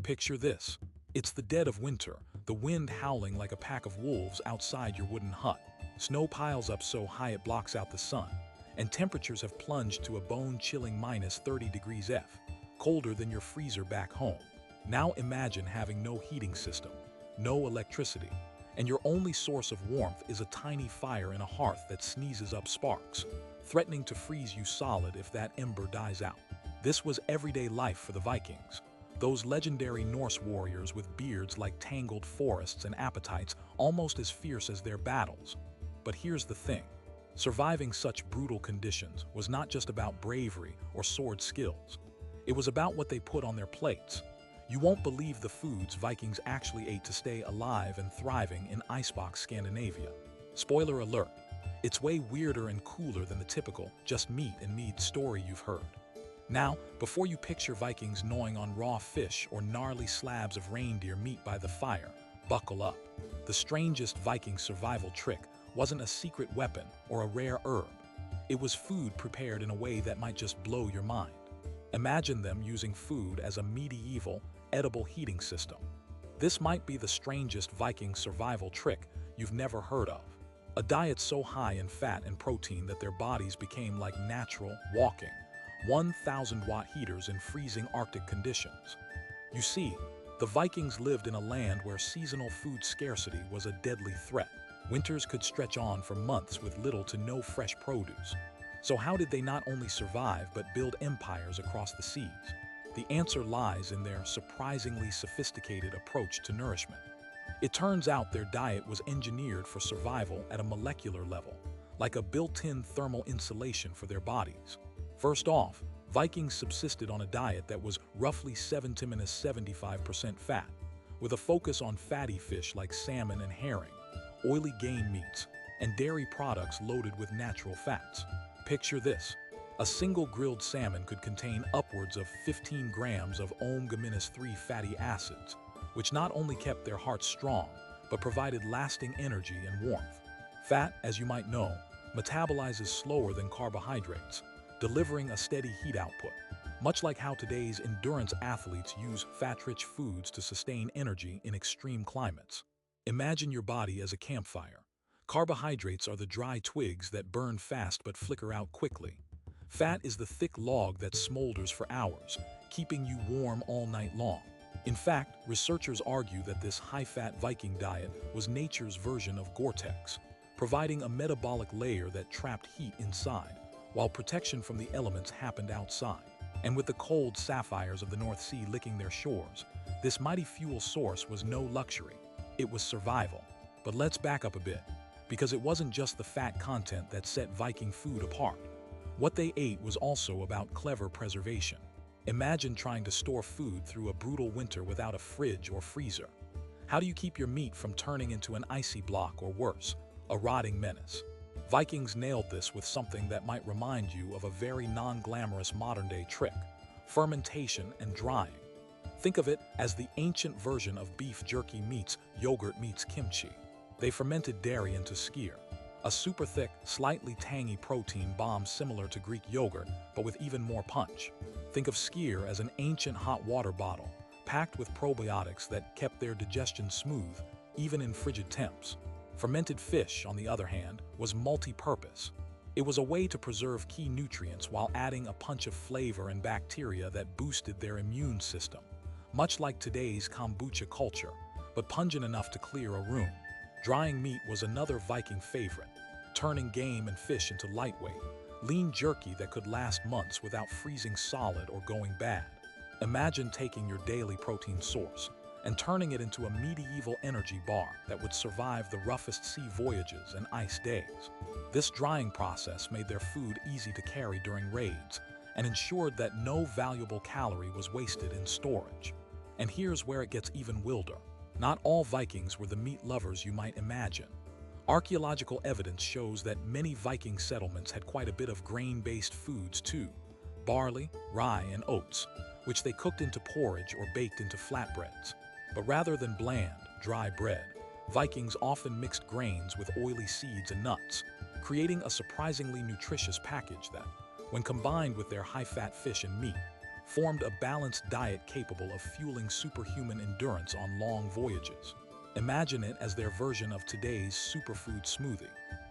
Picture this. It's the dead of winter, the wind howling like a pack of wolves outside your wooden hut. Snow piles up so high it blocks out the sun, and temperatures have plunged to a bone-chilling minus 30 degrees F, colder than your freezer back home. Now imagine having no heating system, no electricity, and your only source of warmth is a tiny fire in a hearth that sneezes up sparks, threatening to freeze you solid if that ember dies out. This was everyday life for the Vikings, those legendary Norse warriors with beards like tangled forests and appetites almost as fierce as their battles. But here's the thing. Surviving such brutal conditions was not just about bravery or sword skills. It was about what they put on their plates. You won't believe the foods Vikings actually ate to stay alive and thriving in icebox Scandinavia. Spoiler alert, it's way weirder and cooler than the typical just meat and mead story you've heard. Now, before you picture Vikings gnawing on raw fish or gnarly slabs of reindeer meat by the fire, buckle up. The strangest Viking survival trick wasn't a secret weapon or a rare herb. It was food prepared in a way that might just blow your mind. Imagine them using food as a medieval, edible heating system. This might be the strangest Viking survival trick you've never heard of. A diet so high in fat and protein that their bodies became like natural, walking, 1,000-watt heaters in freezing Arctic conditions. You see, the Vikings lived in a land where seasonal food scarcity was a deadly threat. Winters could stretch on for months with little to no fresh produce. So how did they not only survive but build empires across the seas? The answer lies in their surprisingly sophisticated approach to nourishment. It turns out their diet was engineered for survival at a molecular level, like a built-in thermal insulation for their bodies. First off, Vikings subsisted on a diet that was roughly 70–75% fat, with a focus on fatty fish like salmon and herring, oily game meats, and dairy products loaded with natural fats. Picture this. A single grilled salmon could contain upwards of 15 grams of omega-3 fatty acids, which not only kept their hearts strong, but provided lasting energy and warmth. Fat, as you might know, metabolizes slower than carbohydrates, delivering a steady heat output, much like how today's endurance athletes use fat-rich foods to sustain energy in extreme climates. Imagine your body as a campfire. Carbohydrates are the dry twigs that burn fast but flicker out quickly. Fat is the thick log that smolders for hours, keeping you warm all night long. In fact, researchers argue that this high-fat Viking diet was nature's version of Gore-Tex, providing a metabolic layer that trapped heat inside, while protection from the elements happened outside. And with the cold sapphires of the North Sea licking their shores, this mighty fuel source was no luxury. It was survival. But let's back up a bit, because it wasn't just the fat content that set Viking food apart. What they ate was also about clever preservation. Imagine trying to store food through a brutal winter without a fridge or freezer. How do you keep your meat from turning into an icy block or worse, a rotting menace? Vikings nailed this with something that might remind you of a very non-glamorous modern-day trick: fermentation and drying. Think of it as the ancient version of beef jerky meets yogurt meets kimchi. They fermented dairy into skyr, a super thick, slightly tangy protein bomb similar to Greek yogurt, but with even more punch. Think of skyr as an ancient hot water bottle, packed with probiotics that kept their digestion smooth, even in frigid temps. Fermented fish, on the other hand, was multi-purpose. It was a way to preserve key nutrients while adding a punch of flavor and bacteria that boosted their immune system, much like today's kombucha culture, but pungent enough to clear a room. Drying meat was another Viking favorite, turning game and fish into lightweight, lean jerky that could last months without freezing solid or going bad. Imagine taking your daily protein source and turning it into a medieval energy bar that would survive the roughest sea voyages and ice days. This drying process made their food easy to carry during raids and ensured that no valuable calorie was wasted in storage. And here's where it gets even wilder. Not all Vikings were the meat lovers you might imagine. Archaeological evidence shows that many Viking settlements had quite a bit of grain-based foods too: barley, rye, and oats, which they cooked into porridge or baked into flatbreads. But rather than bland, dry bread, Vikings often mixed grains with oily seeds and nuts, creating a surprisingly nutritious package that, when combined with their high-fat fish and meat, formed a balanced diet capable of fueling superhuman endurance on long voyages. Imagine it as their version of today's superfood smoothie,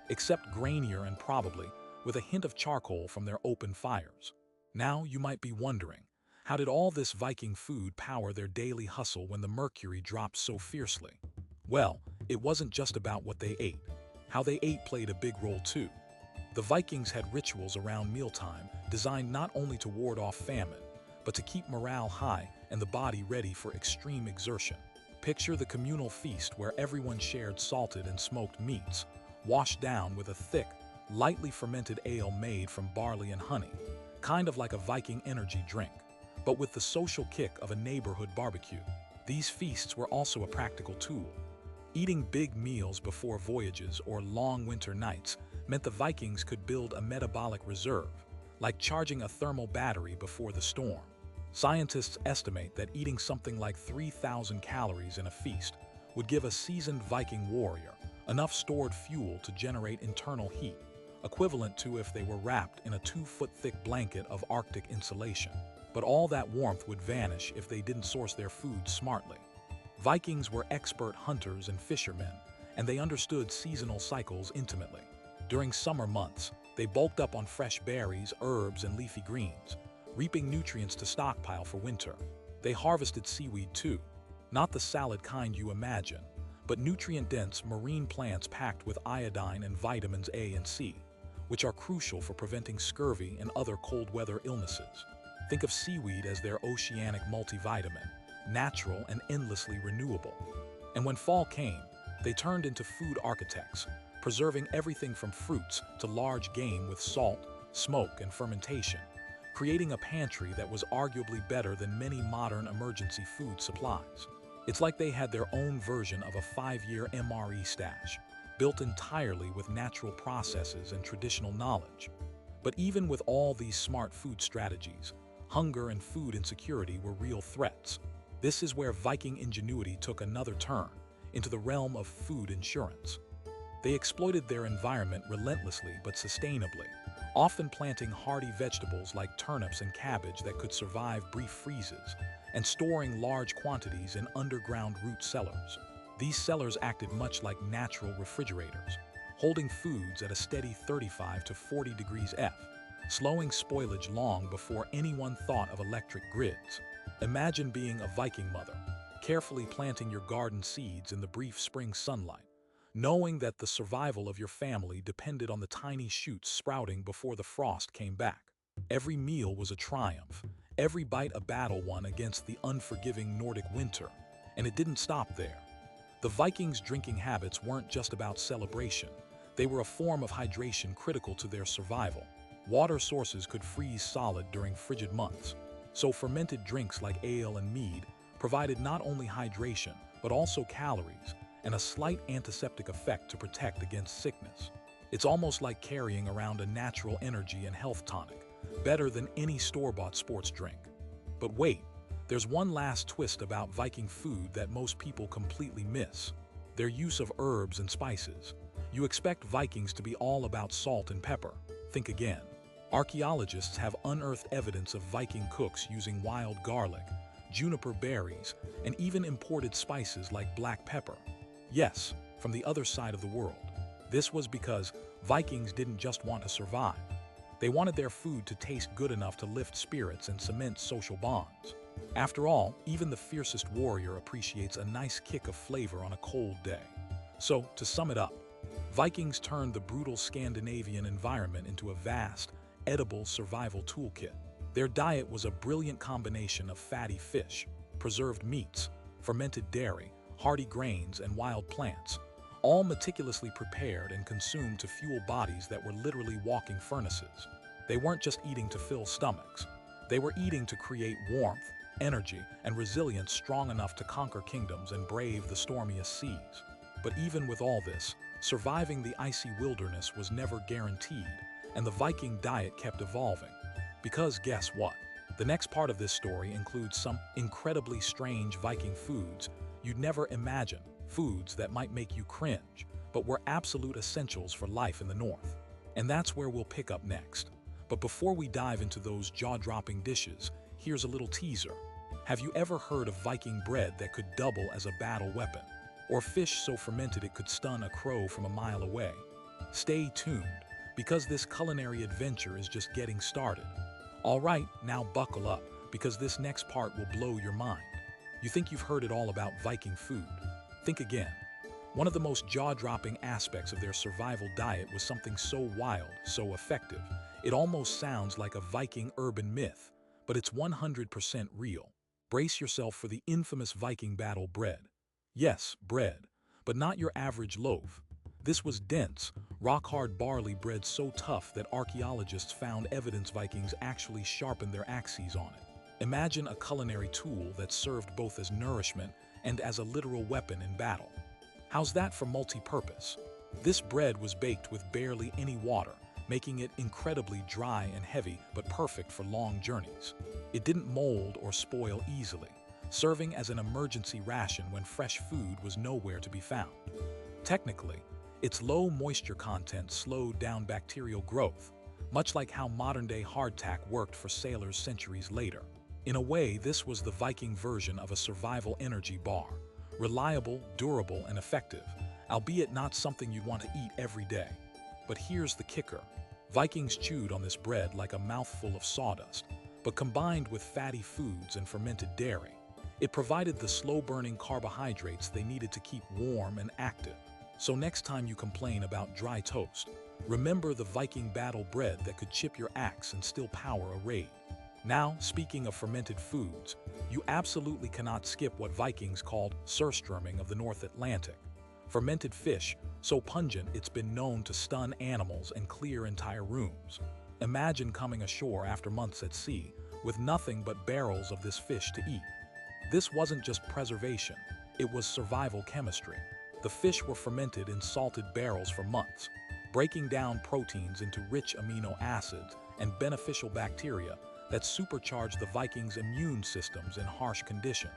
except grainier and probably with a hint of charcoal from their open fires. Now you might be wondering, how did all this Viking food power their daily hustle when the mercury dropped so fiercely? Well, it wasn't just about what they ate. How they ate played a big role too. The Vikings had rituals around mealtime designed not only to ward off famine, but to keep morale high and the body ready for extreme exertion. Picture the communal feast where everyone shared salted and smoked meats, washed down with a thick, lightly fermented ale made from barley and honey, kind of like a Viking energy drink, but with the social kick of a neighborhood barbecue. These feasts were also a practical tool. Eating big meals before voyages or long winter nights meant the Vikings could build a metabolic reserve, like charging a thermal battery before the storm. Scientists estimate that eating something like 3,000 calories in a feast would give a seasoned Viking warrior enough stored fuel to generate internal heat, equivalent to if they were wrapped in a 2-foot-thick blanket of Arctic insulation. But all that warmth would vanish if they didn't source their food smartly. Vikings were expert hunters and fishermen, and they understood seasonal cycles intimately. During summer months, they bulked up on fresh berries, herbs, and leafy greens, reaping nutrients to stockpile for winter. They harvested seaweed too, not the salad kind you imagine, but nutrient-dense marine plants packed with iodine and vitamins A and C, which are crucial for preventing scurvy and other cold weather illnesses. Think of seaweed as their oceanic multivitamin, natural and endlessly renewable. And when fall came, they turned into food architects, preserving everything from fruits to large game with salt, smoke, and fermentation, creating a pantry that was arguably better than many modern emergency food supplies. It's like they had their own version of a 5-year MRE stash, built entirely with natural processes and traditional knowledge. But even with all these smart food strategies, hunger and food insecurity were real threats. This is where Viking ingenuity took another turn, into the realm of food insurance. They exploited their environment relentlessly but sustainably, often planting hardy vegetables like turnips and cabbage that could survive brief freezes, and storing large quantities in underground root cellars. These cellars acted much like natural refrigerators, holding foods at a steady 35 to 40 degrees F, slowing spoilage long before anyone thought of electric grids. Imagine being a Viking mother, carefully planting your garden seeds in the brief spring sunlight, knowing that the survival of your family depended on the tiny shoots sprouting before the frost came back. Every meal was a triumph, every bite a battle won against the unforgiving Nordic winter, and it didn't stop there. The Vikings' drinking habits weren't just about celebration, they were a form of hydration critical to their survival. Water sources could freeze solid during frigid months, so fermented drinks like ale and mead provided not only hydration, but also calories and a slight antiseptic effect to protect against sickness. It's almost like carrying around a natural energy and health tonic, better than any store-bought sports drink. But wait, there's one last twist about Viking food that most people completely miss: their use of herbs and spices. You expect Vikings to be all about salt and pepper. Think again. Archaeologists have unearthed evidence of Viking cooks using wild garlic, juniper berries, and even imported spices like black pepper. Yes, from the other side of the world. This was because Vikings didn't just want to survive. They wanted their food to taste good enough to lift spirits and cement social bonds. After all, even the fiercest warrior appreciates a nice kick of flavor on a cold day. So, to sum it up, Vikings turned the brutal Scandinavian environment into a vast, edible survival toolkit. Their diet was a brilliant combination of fatty fish, preserved meats, fermented dairy, hardy grains, and wild plants, all meticulously prepared and consumed to fuel bodies that were literally walking furnaces. They weren't just eating to fill stomachs. They were eating to create warmth, energy, and resilience strong enough to conquer kingdoms and brave the stormiest seas. But even with all this, surviving the icy wilderness was never guaranteed, and the Viking diet kept evolving. Because guess what? The next part of this story includes some incredibly strange Viking foods you'd never imagine, foods that might make you cringe, but were absolute essentials for life in the North. And that's where we'll pick up next. But before we dive into those jaw-dropping dishes, here's a little teaser. Have you ever heard of Viking bread that could double as a battle weapon? Or fish so fermented it could stun a crow from a mile away? Stay tuned, because this culinary adventure is just getting started. Alright, now buckle up, because this next part will blow your mind. You think you've heard it all about Viking food? Think again. One of the most jaw-dropping aspects of their survival diet was something so wild, so effective, it almost sounds like a Viking urban myth, but it's 100% real. Brace yourself for the infamous Viking battle bread. Yes, bread, but not your average loaf. This was dense, rock-hard barley bread so tough that archaeologists found evidence Vikings actually sharpened their axes on it. Imagine a culinary tool that served both as nourishment and as a literal weapon in battle. How's that for multi-purpose? This bread was baked with barely any water, making it incredibly dry and heavy, but perfect for long journeys. It didn't mold or spoil easily, serving as an emergency ration when fresh food was nowhere to be found. Technically, its low moisture content slowed down bacterial growth, much like how modern-day hardtack worked for sailors centuries later. In a way, this was the Viking version of a survival energy bar. Reliable, durable, and effective, albeit not something you'd want to eat every day. But here's the kicker. Vikings chewed on this bread like a mouthful of sawdust, but combined with fatty foods and fermented dairy, it provided the slow-burning carbohydrates they needed to keep warm and active. So next time you complain about dry toast, remember the Viking battle bread that could chip your axe and still power a raid. Now, speaking of fermented foods, you absolutely cannot skip what Vikings called surströmming of the North Atlantic. Fermented fish, so pungent it's been known to stun animals and clear entire rooms. Imagine coming ashore after months at sea with nothing but barrels of this fish to eat. This wasn't just preservation, it was survival chemistry. The fish were fermented in salted barrels for months, breaking down proteins into rich amino acids and beneficial bacteria that supercharged the Vikings' immune systems in harsh conditions.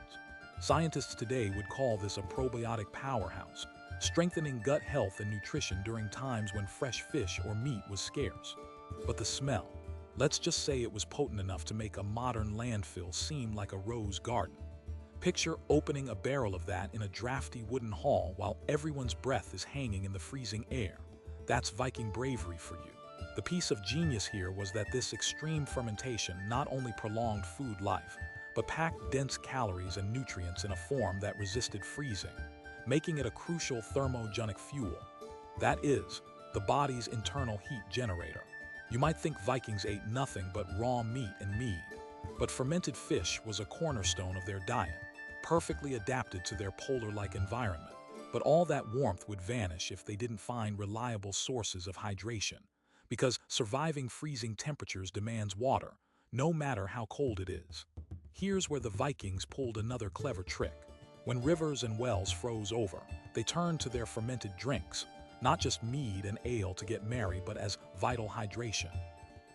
Scientists today would call this a probiotic powerhouse, strengthening gut health and nutrition during times when fresh fish or meat was scarce. But the smell, let's just say it was potent enough to make a modern landfill seem like a rose garden. Picture opening a barrel of that in a drafty wooden hall while everyone's breath is hanging in the freezing air. That's Viking bravery for you. The piece of genius here was that this extreme fermentation not only prolonged food life, but packed dense calories and nutrients in a form that resisted freezing, making it a crucial thermogenic fuel. That is, the body's internal heat generator. You might think Vikings ate nothing but raw meat and mead, but fermented fish was a cornerstone of their diet, perfectly adapted to their polar-like environment. But all that warmth would vanish if they didn't find reliable sources of hydration, because surviving freezing temperatures demands water, no matter how cold it is. Here's where the Vikings pulled another clever trick. When rivers and wells froze over, they turned to their fermented drinks, not just mead and ale to get merry, but as vital hydration.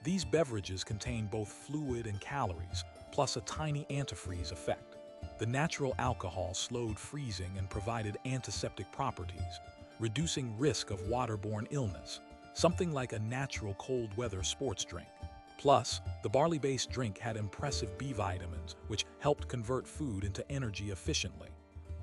These beverages contain both fluid and calories, plus a tiny antifreeze effect. The natural alcohol slowed freezing and provided antiseptic properties, reducing risk of waterborne illness, something like a natural cold-weather sports drink. Plus, the barley-based drink had impressive B vitamins, which helped convert food into energy efficiently,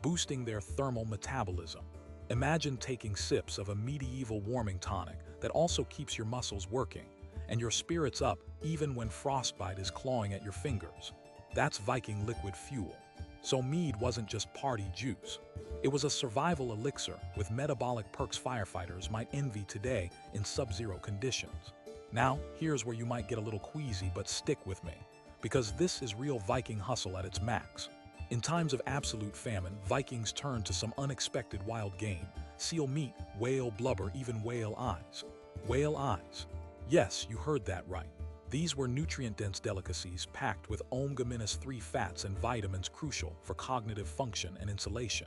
boosting their thermal metabolism. Imagine taking sips of a medieval warming tonic that also keeps your muscles working and your spirits up even when frostbite is clawing at your fingers. That's Viking liquid fuel. So mead wasn't just party juice. It was a survival elixir with metabolic perks firefighters might envy today in sub-zero conditions. Now, here's where you might get a little queasy, but stick with me, because this is real Viking hustle at its max. In times of absolute famine, Vikings turned to some unexpected wild game: seal meat, whale blubber, even whale eyes. Whale eyes. Yes, you heard that right. These were nutrient-dense delicacies packed with omega-3 fats and vitamins crucial for cognitive function and insulation.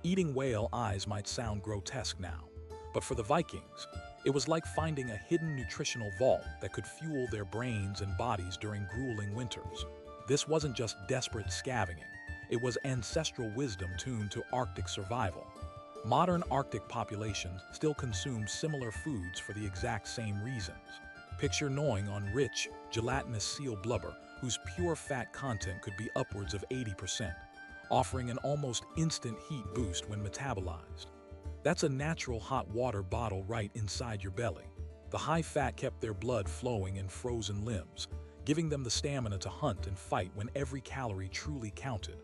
Eating whale eyes might sound grotesque now, but for the Vikings, it was like finding a hidden nutritional vault that could fuel their brains and bodies during grueling winters. This wasn't just desperate scavenging, it was ancestral wisdom tuned to Arctic survival. Modern Arctic populations still consume similar foods for the exact same reasons. Picture gnawing on rich, gelatinous seal blubber whose pure fat content could be upwards of 80%, offering an almost instant heat boost when metabolized. That's a natural hot water bottle right inside your belly. The high fat kept their blood flowing in frozen limbs, giving them the stamina to hunt and fight when every calorie truly counted.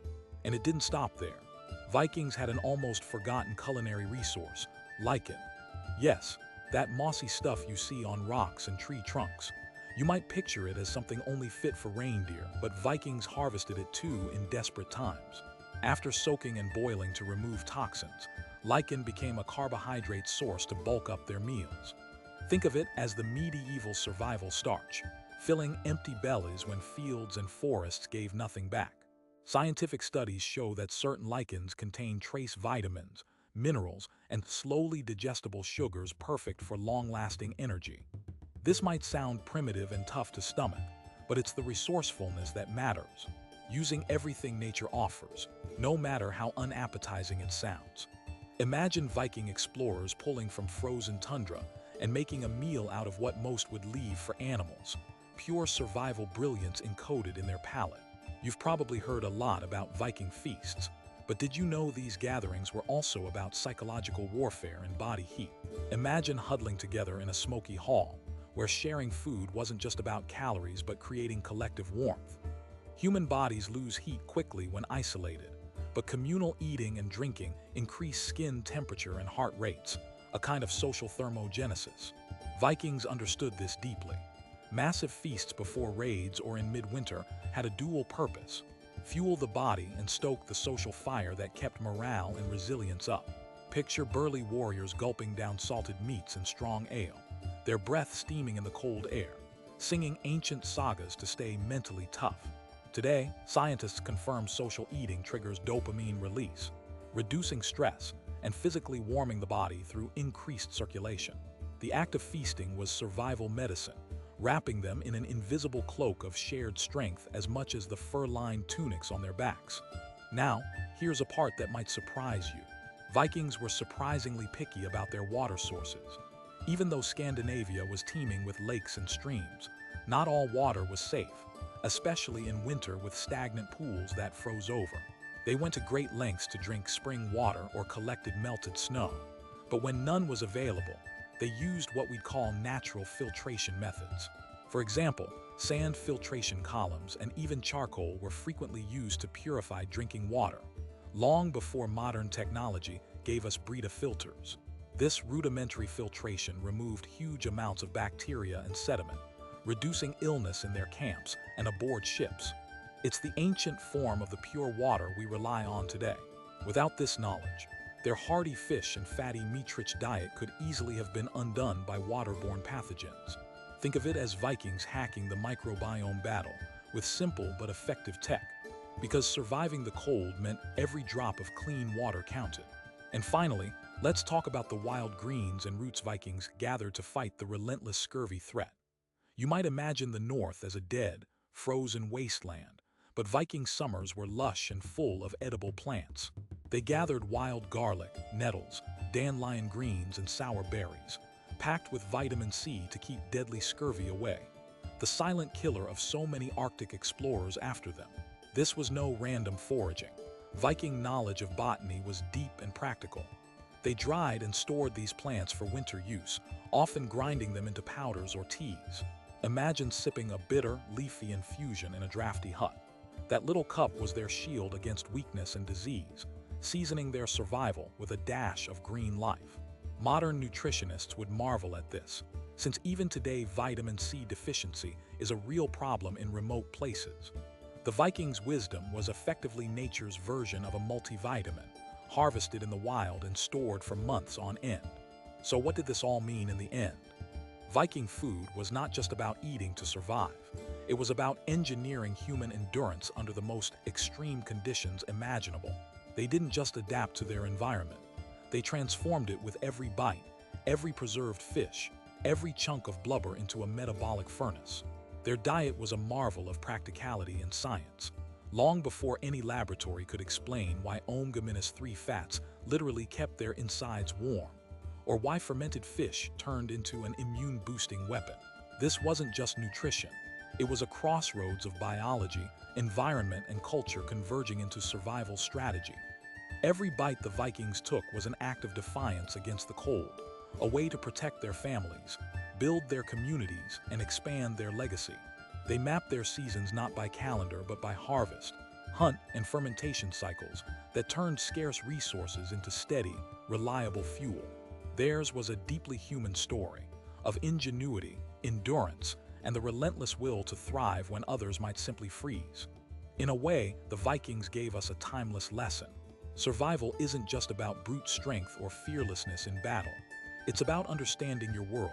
And it didn't stop there. Vikings had an almost forgotten culinary resource, lichen. Yes, that mossy stuff you see on rocks and tree trunks. You might picture it as something only fit for reindeer, but Vikings harvested it too in desperate times. After soaking and boiling to remove toxins, lichen became a carbohydrate source to bulk up their meals. Think of it as the medieval survival starch, filling empty bellies when fields and forests gave nothing back. Scientific studies show that certain lichens contain trace vitamins, minerals, and slowly digestible sugars perfect for long-lasting energy. This might sound primitive and tough to stomach, but it's the resourcefulness that matters, using everything nature offers, no matter how unappetizing it sounds. Imagine Viking explorers pulling from frozen tundra and making a meal out of what most would leave for animals, pure survival brilliance encoded in their palate. You've probably heard a lot about Viking feasts, but did you know these gatherings were also about psychological warfare and body heat? Imagine huddling together in a smoky hall, where sharing food wasn't just about calories but creating collective warmth. Human bodies lose heat quickly when isolated, but communal eating and drinking increase skin temperature and heart rates, a kind of social thermogenesis. Vikings understood this deeply. Massive feasts before raids or in midwinter had a dual purpose: fuel the body and stoke the social fire that kept morale and resilience up. Picture burly warriors gulping down salted meats and strong ale, their breath steaming in the cold air, singing ancient sagas to stay mentally tough. Today, scientists confirm social eating triggers dopamine release, reducing stress and physically warming the body through increased circulation. The act of feasting was survival medicine, wrapping them in an invisible cloak of shared strength as much as the fur-lined tunics on their backs. Now, here's a part that might surprise you. Vikings were surprisingly picky about their water sources. Even though Scandinavia was teeming with lakes and streams, not all water was safe, especially in winter with stagnant pools that froze over. They went to great lengths to drink spring water or collected melted snow. But when none was available, they used what we'd call natural filtration methods. For example, sand filtration columns and even charcoal were frequently used to purify drinking water, long before modern technology gave us Brita filters. This rudimentary filtration removed huge amounts of bacteria and sediment, reducing illness in their camps and aboard ships. It's the ancient form of the pure water we rely on today. Without this knowledge, their hearty fish and fatty meat-rich diet could easily have been undone by waterborne pathogens. Think of it as Vikings hacking the microbiome battle with simple but effective tech, because surviving the cold meant every drop of clean water counted. And finally, let's talk about the wild greens and roots Vikings gathered to fight the relentless scurvy threat. You might imagine the north as a dead, frozen wasteland, but Viking summers were lush and full of edible plants. They gathered wild garlic, nettles, dandelion greens, and sour berries, packed with vitamin C to keep deadly scurvy away, the silent killer of so many Arctic explorers after them. This was no random foraging. Viking knowledge of botany was deep and practical. They dried and stored these plants for winter use, often grinding them into powders or teas. Imagine sipping a bitter, leafy infusion in a drafty hut. That little cup was their shield against weakness and disease, seasoning their survival with a dash of green life. Modern nutritionists would marvel at this, since even today vitamin C deficiency is a real problem in remote places. The Vikings' wisdom was effectively nature's version of a multivitamin, harvested in the wild and stored for months on end. So what did this all mean in the end? Viking food was not just about eating to survive. It was about engineering human endurance under the most extreme conditions imaginable. They didn't just adapt to their environment. They transformed it with every bite, every preserved fish, every chunk of blubber into a metabolic furnace. Their diet was a marvel of practicality and science, long before any laboratory could explain why omega-3 fats literally kept their insides warm, or why fermented fish turned into an immune-boosting weapon. This wasn't just nutrition. It was a crossroads of biology, environment, and culture converging into survival strategy. Every bite the Vikings took was an act of defiance against the cold, a way to protect their families, build their communities, and expand their legacy. They mapped their seasons not by calendar but by harvest, hunt, and fermentation cycles that turned scarce resources into steady, reliable fuel. Theirs was a deeply human story of ingenuity, endurance, and the relentless will to thrive when others might simply freeze. In a way, the Vikings gave us a timeless lesson. Survival isn't just about brute strength or fearlessness in battle. It's about understanding your world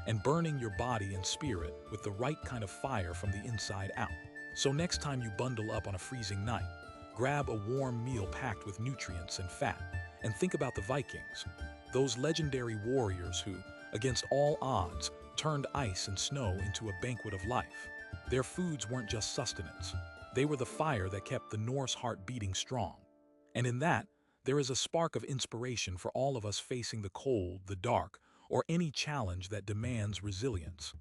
and burning your body and spirit with the right kind of fire from the inside out. So next time you bundle up on a freezing night, grab a warm meal packed with nutrients and fat, and think about the Vikings, those legendary warriors who, against all odds, turned ice and snow into a banquet of life. Their foods weren't just sustenance. They were the fire that kept the Norse heart beating strong. And in that, there is a spark of inspiration for all of us facing the cold, the dark, or any challenge that demands resilience.